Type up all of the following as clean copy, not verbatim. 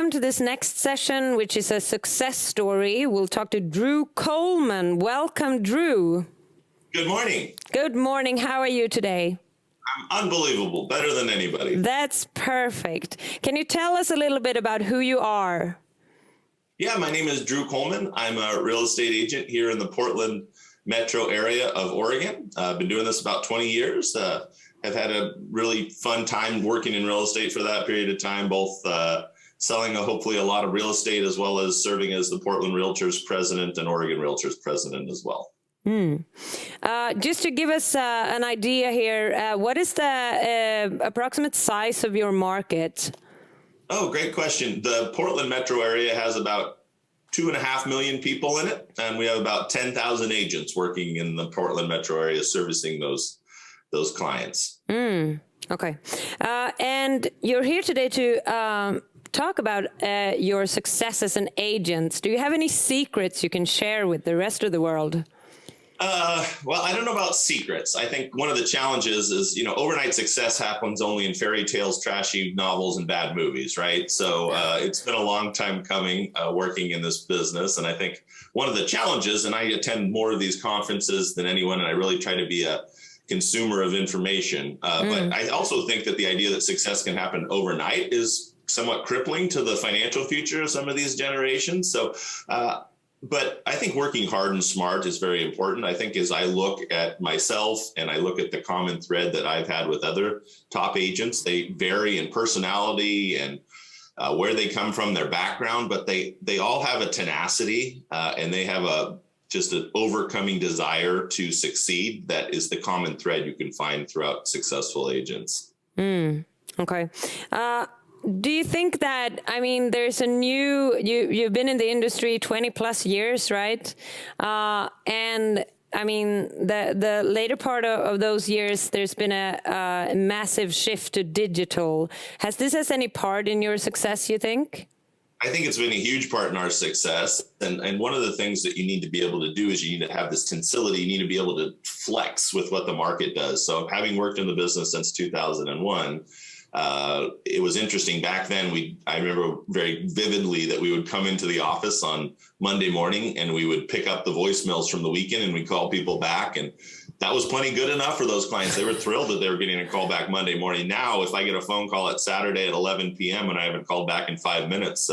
welcome to this next session, which is a success story. We'll talk to Drew Coleman. Welcome, Drew. Good morning. Good morning. How are you today? I'm unbelievable. Better than anybody. That's perfect. Can you tell us a little bit about who you are? Yeah, my name is Drew Coleman. I'm a real estate agent here in the Portland metro area of Oregon. I've been doing this about 20 years. I've had a really fun time working in real estate for that period of time, both selling hopefully a lot of real estate as well as serving as the Portland Realtors president and Oregon Realtors president as well. Just to give us an idea here, what is the approximate size of your market? Oh, great question. The Portland metro area has about 2.5 million people in it, and we have about 10,000 agents working in the Portland metro area servicing those clients. Okay. And you're here today to talk about your success as an agent. Do you have any secrets you can share with the rest of the world? Well, I don't know about secrets. I think one of the challenges is, overnight success happens only in fairy tales, trashy novels, and bad movies, right? So it's been a long time coming working in this business. And I think one of the challenges, and I attend more of these conferences than anyone, and I really try to be a consumer of information. But I also think that the idea that success can happen overnight is somewhat crippling to the financial future of some of these generations. So, but I think working hard and smart is very important. I think as I look at myself and I look at the common thread that I've had with other top agents, they vary in personality and where they come from, their background, but they all have a tenacity and they have just an overcoming desire to succeed. That is the common thread you can find throughout successful agents. Okay. Do you think that, there's you've been in the industry 20 plus years, right? And the later part of those years, there's been a massive shift to digital. Has any part in your success, you think? I think it's been a huge part in our success. And one of the things that you need to be able to do is you need to have this tenacity. You need to be able to flex with what the market does. So having worked in the business since 2001, it was interesting back then. I remember very vividly that we would come into the office on Monday morning and we would pick up the voicemails from the weekend and we'd call people back. And that was plenty good enough for those clients. They were thrilled that they were getting a call back Monday morning. Now, if I get a phone call at Saturday at 11 p.m. and I haven't called back in 5 minutes,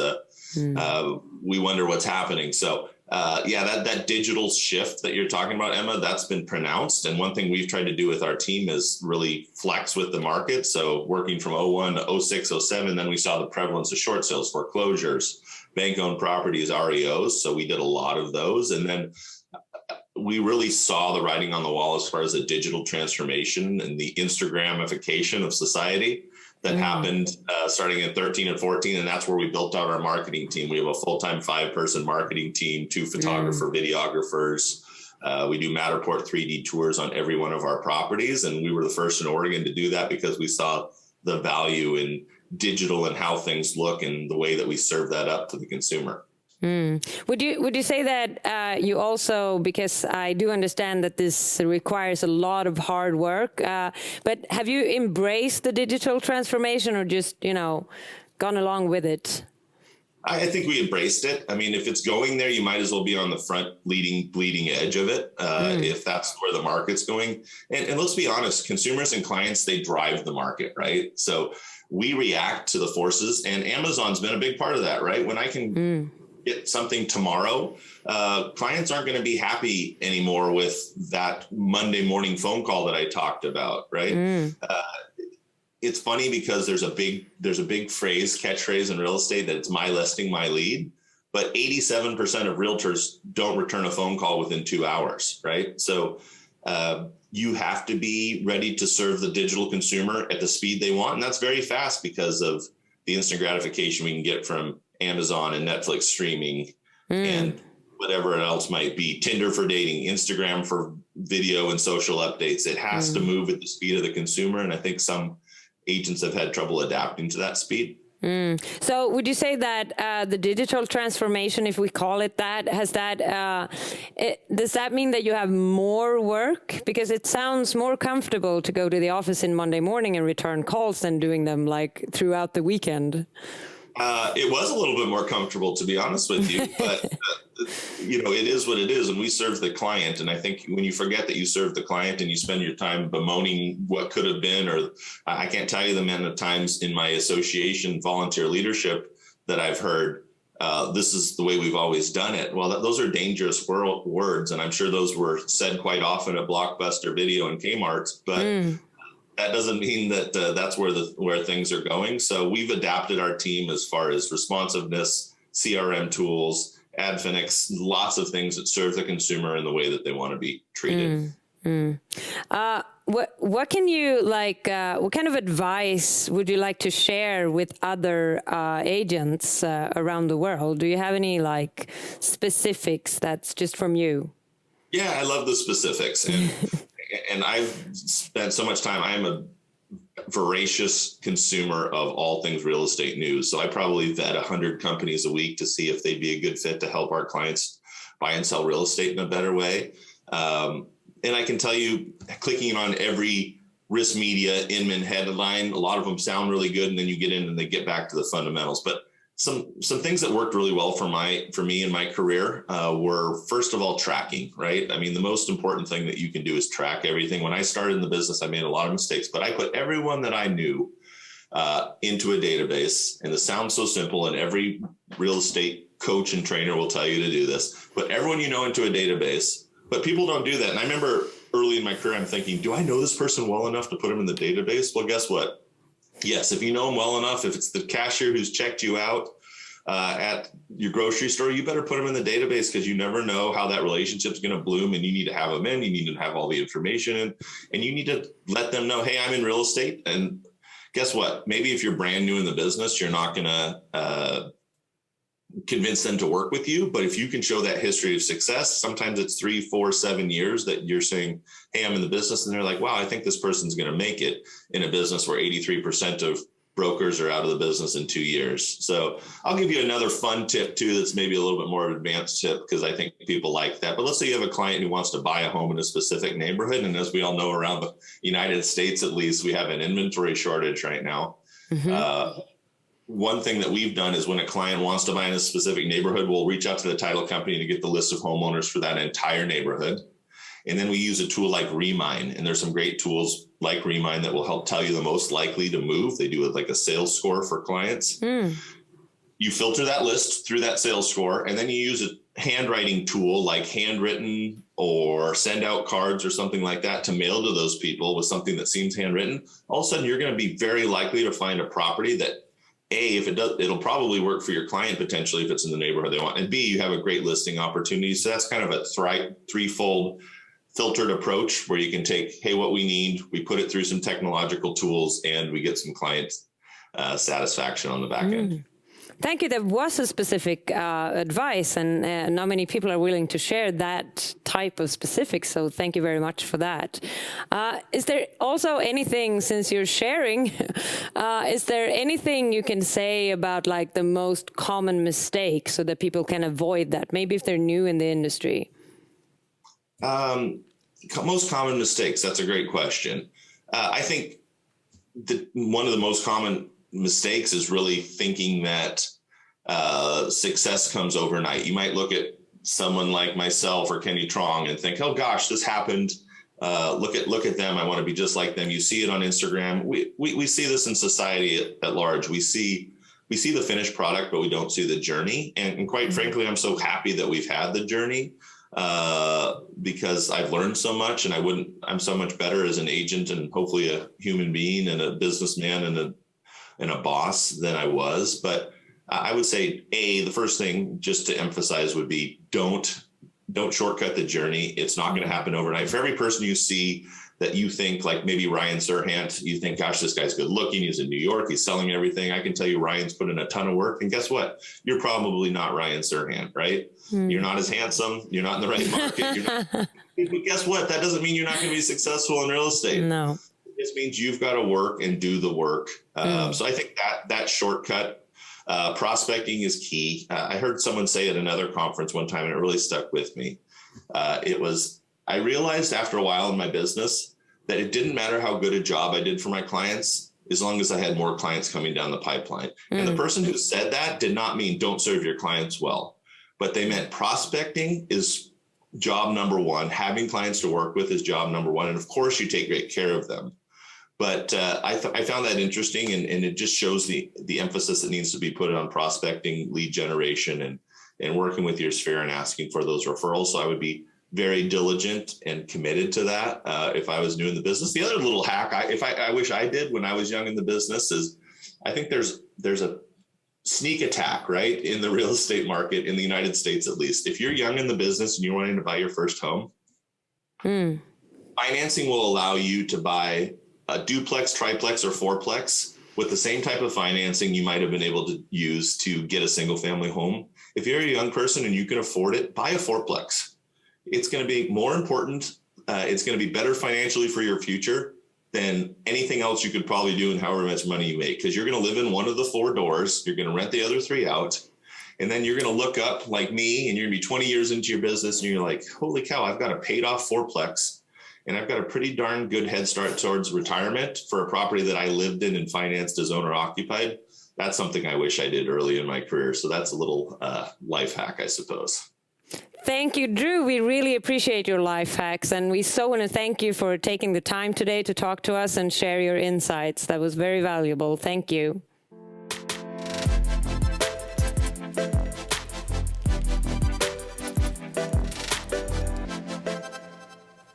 we wonder what's happening. So that digital shift that you're talking about, Emma, that's been pronounced. And one thing we've tried to do with our team is really flex with the market. So working from 01 to 06, 07, then we saw the prevalence of short sales, foreclosures, bank-owned properties, REOs. So we did a lot of those. And then we really saw the writing on the wall as far as the digital transformation and the Instagramification of society that happened starting in 13 and 14. And that's where we built out our marketing team. We have a full-time 5-person marketing team, 2 videographers. We do Matterport 3D tours on every one of our properties. And we were the first in Oregon to do that because we saw the value in digital and how things look and the way that we serve that up to the consumer. Would you say that you also, because I do understand that this requires a lot of hard work, but have you embraced the digital transformation or just, gone along with it? I think we embraced it. If it's going there, you might as well be on the front bleeding edge of it, if that's where the market's going. And let's be honest, consumers and clients, they drive the market, right? So we react to the forces, and Amazon's been a big part of that, right? When I can get something tomorrow, clients aren't going to be happy anymore with that Monday morning phone call that I talked about, right? It's funny because there's a big catchphrase in real estate that it's my listing, my lead, but 87% of realtors don't return a phone call within 2 hours, right? So you have to be ready to serve the digital consumer at the speed they want. And that's very fast because of the instant gratification we can get from Amazon and Netflix streaming and whatever else might be, Tinder for dating, Instagram for video and social updates. It has to move at the speed of the consumer. And I think some agents have had trouble adapting to that speed. So would you say that the digital transformation, if we call it that, does that mean that you have more work? Because it sounds more comfortable to go to the office in Monday morning and return calls than doing them like throughout the weekend. It was a little bit more comfortable, to be honest with you, but it is what it is, and we serve the client. And I think when you forget that you serve the client and you spend your time bemoaning what could have been, or I can't tell you the amount of times in my association volunteer leadership that I've heard, this is the way we've always done it. Well, those are dangerous words, and I'm sure those were said quite often at Blockbuster Video and Kmart, but that doesn't mean that that's where things are going. So we've adapted our team as far as responsiveness, CRM tools, Adfenix, lots of things that serve the consumer in the way that they want to be treated. What can you what kind of advice would you like to share with other agents around the world? Do you have any specifics that's just from you? Yeah, I love the specifics. And I've spent so much time. I'm a voracious consumer of all things real estate news. So I probably vet 100 companies a week to see if they'd be a good fit to help our clients buy and sell real estate in a better way. And I can tell you, clicking on every risk media Inman headline, a lot of them sound really good, and then you get in and they get back to the fundamentals. But some things that worked really well for me in my career were, first of all, tracking, right? I mean, the most important thing that you can do is track everything. When I started in the business, I made a lot of mistakes, but I put everyone that I knew into a database. And it sounds so simple, and every real estate coach and trainer will tell you to do this. Put everyone you know into a database, but people don't do that. And I remember early in my career, I'm thinking, do I know this person well enough to put them in the database? Well, guess what? Yes, if you know them well enough, if it's the cashier who's checked you out at your grocery store, you better put them in the database, because you never know how that relationship's going to bloom, and you need to have them in. You need to have all the information in, and you need to let them know, hey, I'm in real estate. And guess what? Maybe if you're brand new in the business, you're not going to convince them to work with you. But if you can show that history of success, sometimes it's 3, 4, 7 years that you're saying, hey, I'm in the business. And they're like, wow, I think this person's going to make it in a business where 83% of brokers are out of the business in 2 years. So I'll give you another fun tip too, that's maybe a little bit more advanced tip, because I think people like that. But let's say you have a client who wants to buy a home in a specific neighborhood. And as we all know, around the United States, at least, we have an inventory shortage right now. One thing that we've done is when a client wants to buy in a specific neighborhood, we'll reach out to the title company to get the list of homeowners for that entire neighborhood. And then we use a tool like Remine. And there's some great tools like Remine that will help tell you the most likely to move. They do it like a sales score for clients. You filter that list through that sales score, and then you use a handwriting tool like Handwritten or Send Out Cards or something like that to mail to those people with something that seems handwritten. All of a sudden, you're going to be very likely to find a property that, A, if it does, it'll probably work for your client potentially if it's in the neighborhood they want. And B, you have a great listing opportunity. So that's kind of a threefold filtered approach where you can take, hey, what we need, we put it through some technological tools, and we get some client satisfaction on the back end. Thank you. That was a specific advice, and not many people are willing to share that type of specifics. So thank you very much for that. Is there also anything, since you're sharing, is there anything you can say about the most common mistakes so that people can avoid that, maybe if they're new in the industry? Most common mistakes. That's a great question. I think one of the most common mistakes is really thinking that success comes overnight. You might look at someone like myself or Kenny Trong and think, oh gosh, this happened. Look at them. I want to be just like them. You see it on Instagram. We see this in society at large. We see the finished product, but we don't see the journey. And quite frankly, I'm so happy that we've had the journey because I've learned so much, and I'm so much better as an agent and hopefully a human being and a businessman and a boss than I was. But I would say, the first thing just to emphasize would be don't shortcut the journey. It's not going to happen overnight. For every person you see that you think, like maybe Ryan Serhant, you think, gosh, this guy's good looking. He's in New York. He's selling everything. I can tell you Ryan's put in a ton of work. And guess what? You're probably not Ryan Serhant, right? You're not as handsome. You're not in the right market. But guess what? That doesn't mean you're not going to be successful in real estate. No. It just means you've got to work and do the work. So I think that shortcut prospecting is key. I heard someone say at another conference one time, and it really stuck with me. I realized after a while in my business that it didn't matter how good a job I did for my clients. as long as I had more clients coming down the pipeline. And the person who said that did not mean don't serve your clients well, but they meant prospecting is job number one. Having clients to work with is job number one. And of course you take great care of them. But I found that interesting, and it just shows the emphasis that needs to be put on prospecting, lead generation, and working with your sphere and asking for those referrals. So I would be very diligent and committed to that if I was new in the business. The other little hack I wish I did when I was young in the business is I think there's a sneak attack, right, in the real estate market in the United States, at least. If you're young in the business and you're wanting to buy your first home, financing will allow you to buy a duplex, triplex, or fourplex with the same type of financing you might have been able to use to get a single family home. If you're a young person and you can afford it, buy a fourplex. It's going to be more important. It's going to be better financially for your future than anything else you could probably do in however much money you make, because you're going to live in one of the 4 doors. You're going to rent the other 3 out. And then you're going to look up like me, and you're going to be 20 years into your business, and you're like, holy cow, I've got a paid off fourplex. And I've got a pretty darn good head start towards retirement for a property that I lived in and financed as owner occupied. That's something I wish I did early in my career. So that's a little life hack, I suppose. Thank you, Drew. We really appreciate your life hacks. And we so want to thank you for taking the time today to talk to us and share your insights. That was very valuable. Thank you.